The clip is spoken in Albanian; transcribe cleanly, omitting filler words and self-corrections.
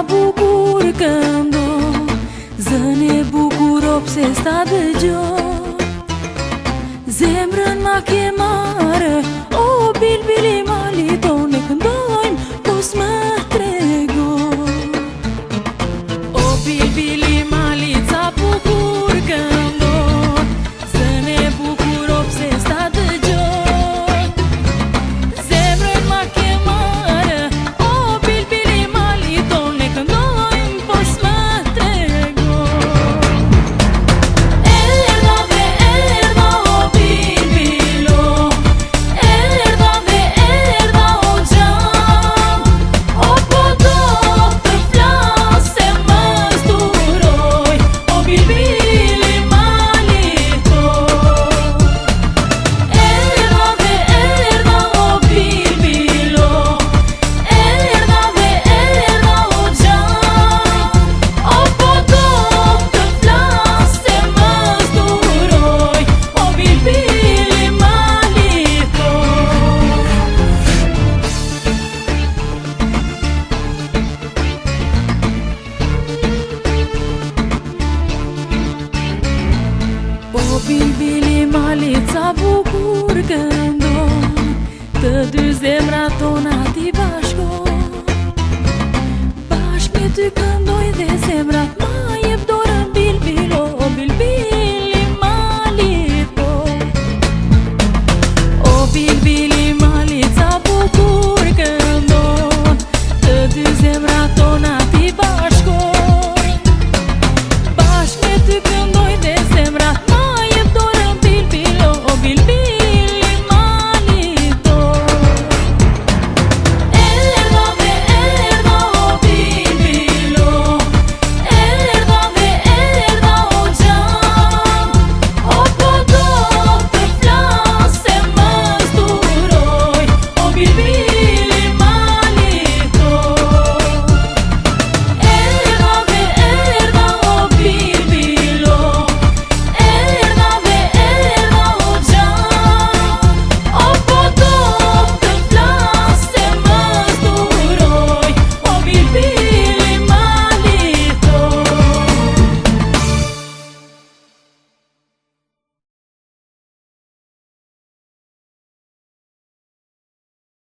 bukur këndo, zëni bukur o pse sta dëgjo. Zemrën ma ke marë, o bilbili mali tonë këndojmë, po s'më trego. O bilbili mali ca bukur këndo, zëni bukur o pse sta dëgjo. Zemrën ma ke marë, o bilbili mali tonë këndojmë, po s'më trego. Erdha dhe erdha o bilbilo, erdha dhe erdha o gjam, o po do të flasë më zduroj, o bilbili mali tonë. Erdha dhe erdha o bilbilo, erdha dhe erdha o gjam, o po do të flasë më zduroj, o bilbili mali tonë. O bilbili mali ca bukur këndon, të dy zemrat tona ti bashkon, bashkë me ty këndon.